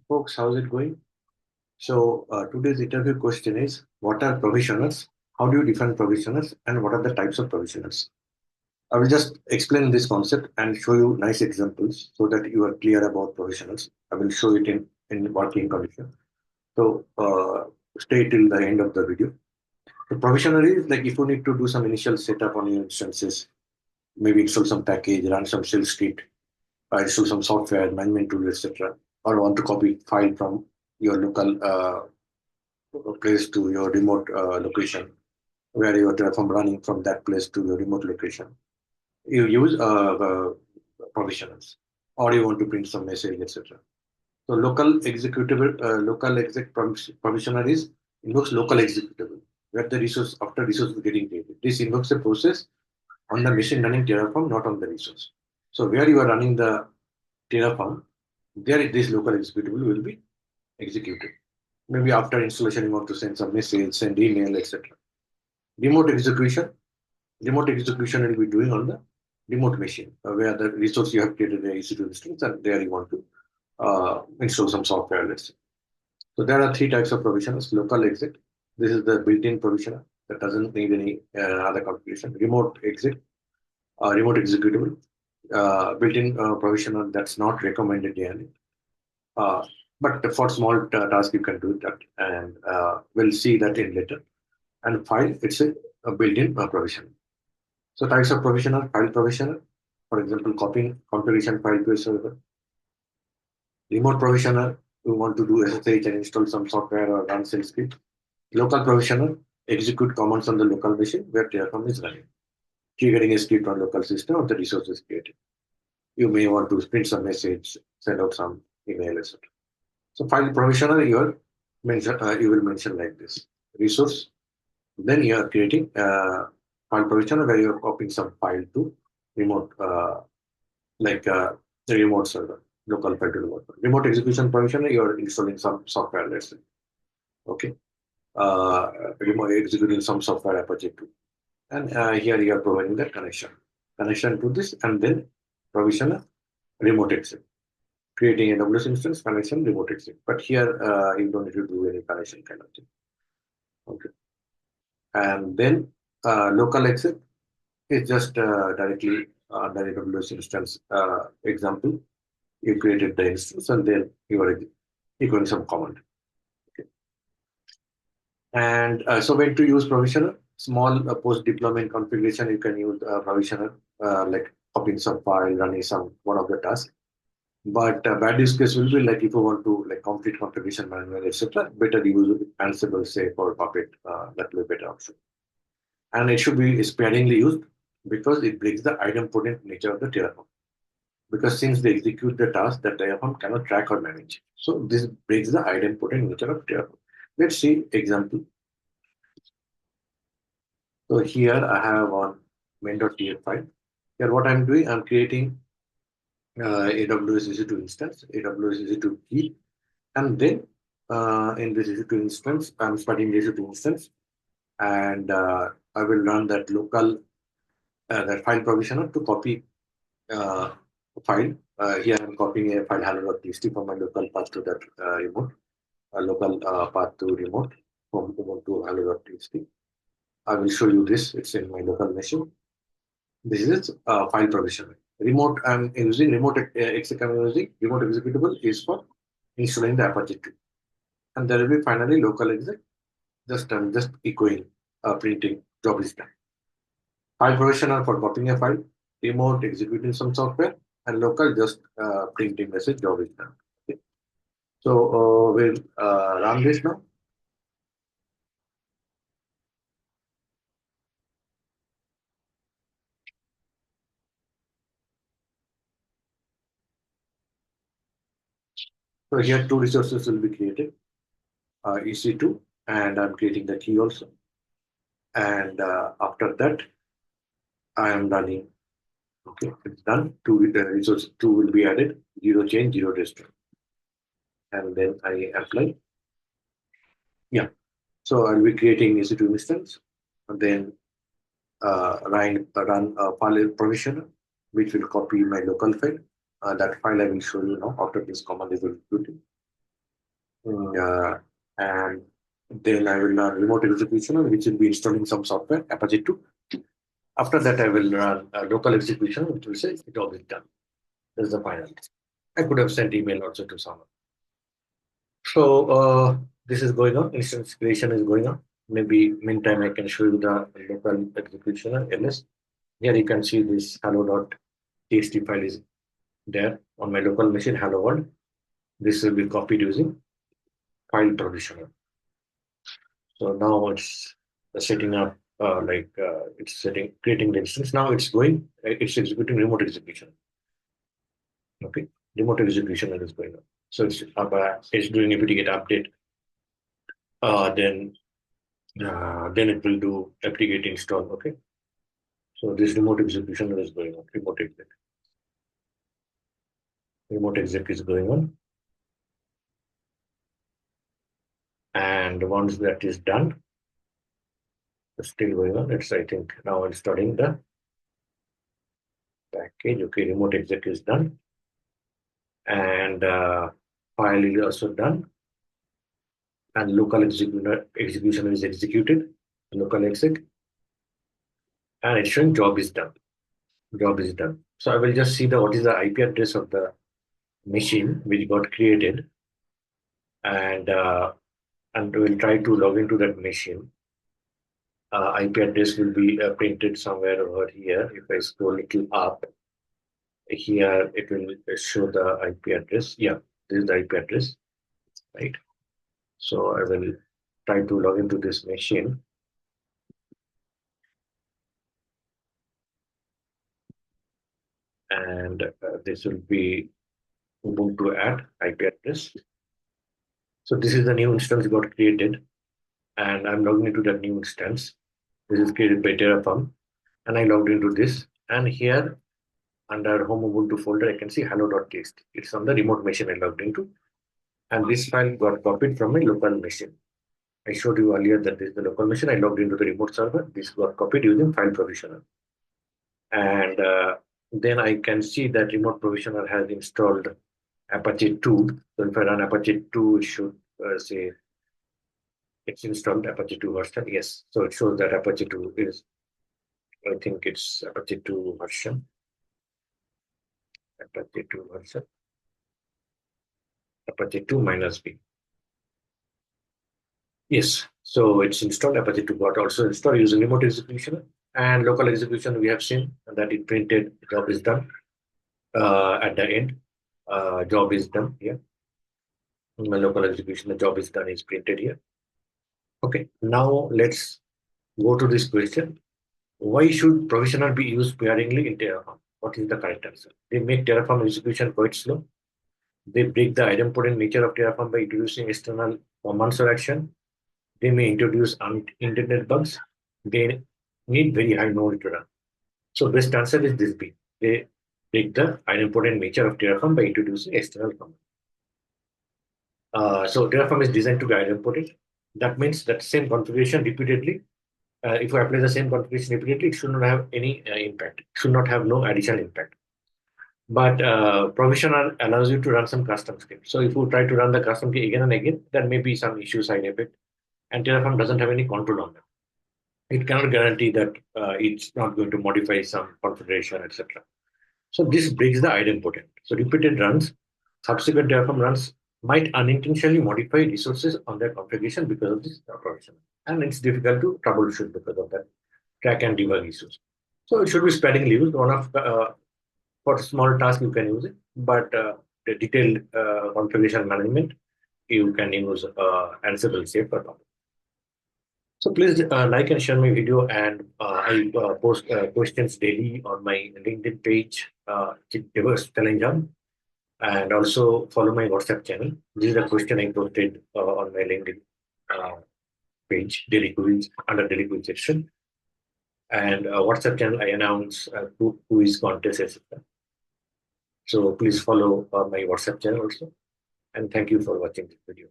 Folks, how's it going? Today's interview question is, what are provisioners? How do you define provisioners and what are the types of provisioners? I will just explain this concept and show you nice examples so that you are clear about provisioners. I will show it in working condition. So stay till the end of the video. The provisioner is like if you need to do some initial setup on your instances, maybe install some package, run some shell script, install some software, management tool, etc., or want to copy file from your local place to your remote location, where you are Terraform running from that place to your remote location. You use provisioners, or you want to print some message, etc. So local exec provisioner is invokes local executable, where the resource after resource is getting created. This invokes a process on the machine running Terraform, not on the resource. So where you are running the Terraform, there this local executable will be executed. Maybe after installation, you want to send some message, send email, etc. Remote execution. Remote execution will be doing on the remote machine, where the resource you have created the EC2 instance, and there you want to install some software. Let's say. So there are three types of provisioners. Local exit. This is the built-in provisioner that doesn't need any other configuration. Remote exit. Remote executable. Built-in provisioner that's not recommended generally. Uh, but for small task, you can do that, and we'll see that in later. And file, it's a built-in provision. So types of provisioner, file provisioner, for example, copying configuration file to a server. Remote provisioner, you want to do SSH and install some software or run shell script. Local provisioner, execute commands on the local machine where Terraform is running, triggering a script on local system or the resource is created. You may want to print some message, send out some email, etc. So file provisioner, you will mention like this. Resource, then you are creating file provisioner where you are copying some file to remote, like the remote server, local file to remote. Remote execution provisioner, you are installing some software, let's say. Okay. Remote executing some software Apache 2. And here you are providing the connection to this, and then provisioner remote exit. Creating a AWS instance, connection, remote exit. But here you don't need to do any connection kind of thing. Okay. And then local exit is just directly under AWS instance example. You created the instance and then you are equaling some command. Okay. And so when to use provisioner, small post deployment configuration, you can use provisioner like copying some file, running some one of the tasks. But bad use case will be like if you want to like complete configuration manual, etc. Better use Ansible, say for Puppet. That will be better option. And it should be sparingly used because it breaks the idempotent nature of the Terraform. Because since they execute the task that Terraform cannot track or manage. So this breaks the idempotent nature of Terraform. Let's see example. So here I have on main.tf file. Here what I'm doing, I'm creating AWS EC2 instance, AWS EC2 key, and then in this EC2 instance, I'm starting the EC2 instance, and I will run that local that file provisioner to copy uh, file. Here I'm copying a file hello.txt from my local path to that remote, local path to remote from remote to hello.txt. I will show you this. It's in my local machine. This is file provisioner. Remote, I'm using remote exec. I'm using remote executable is for installing the Apache 2. And there will be finally local exec. Just echoing, printing, job is done. File provisioner for copying a file, remote executing some software, and local just printing message, job is done. Okay. So we'll run this now. So here two resources will be created, EC2, and I'm creating the key also. And after that, I am running. Okay, it's done. Two resource two will be added. Zero change, zero restore, and then I apply. Yeah. So I'll be creating EC2 instance, and then run a file provisioner, which will copy my local file. That file I will show you now after this command is executed. And then I will run remote execution, which will be installing some software, Apache 2. After that, I will run a local execution, which will say job is done. This is the final. I could have sent email also to someone. So this is going on. Instance creation is going on. Maybe meantime I can show you the local executioner ls. Here you can see this hello.txt file is there on my local machine. Hello world. This will be copied using file provisioner. So now it's setting up it's creating the instance. Now it's going. It's executing remote execution. Okay, remote execution is going on. So it's doing apt-get update. Then it will do apt-get install. Okay, so this remote execution is going on. Remote exec is going on, and once that is done, it's still going on. It's I think now installing the package. Okay, remote exec is done, and file is also done, and local execution is executed. Local exec, and it's showing job is done. Job is done. So I will just see the what is the IP address of the machine which got created, and we'll try to log into that machine. IP address will be printed somewhere over here. If I scroll a little up, here it will show the IP address. Yeah, this is the IP address, right? So I will try to log into this machine. And this will be Ubuntu add IP address. So this is the new instance got created, and I'm logging into that new instance. This is created by Terraform, and I logged into this. And here under home Ubuntu folder, I can see hello.txt. It's on the remote machine I logged into, and this file got copied from my local machine. I showed you earlier that this is the local machine. I logged into the remote server. This got copied using file provisioner, and then I can see that remote provisioner has installed Apache 2. So if I run Apache 2, it should say it's installed Apache 2 version. Yes, so it shows that Apache 2 is, I think it's Apache 2 version. Apache 2 version. Apache 2 minus B. Yes, so it's installed. Apache 2 got also installed using remote execution and local execution. We have seen that it printed job is done at the end. Job is done here. In my local execution, the job is done is printed here. Okay, now let's go to this question. Why should provisioner be used sparingly in Terraform? What is the correct answer? They make Terraform execution quite slow. They break the idempotent nature of Terraform by introducing external commands or action. They may introduce unintended bugs. They need very high node to run. So best answer is this B. They break the idempotent nature of Terraform by introducing external commands. So Terraform is designed to be idempotent. That means that same configuration repeatedly. If we apply the same configuration repeatedly, it should not have any impact. It should not have no additional impact. But provisioner allows you to run some custom script. So if you try to run the custom key again and again, there may be some issue side effect. And Terraform doesn't have any control on that. It cannot guarantee that it's not going to modify some configuration, etc. So this breaks the idempotent. So repeated runs, subsequent Terraform runs might unintentionally modify resources on their configuration because of this provision. And it's difficult to troubleshoot because of that track and debug issues. So it should be sparingly used. For small tasks you can use it, but the detailed configuration management you can use Ansible safe for that. So please like and share my video, and I post questions daily on my LinkedIn page, Devops Interview, and also follow my WhatsApp channel. This is a question I posted on my LinkedIn page, daily quiz, under daily quiz section. And WhatsApp channel, I announce quiz contest, etc. So please follow my WhatsApp channel also. And thank you for watching this video.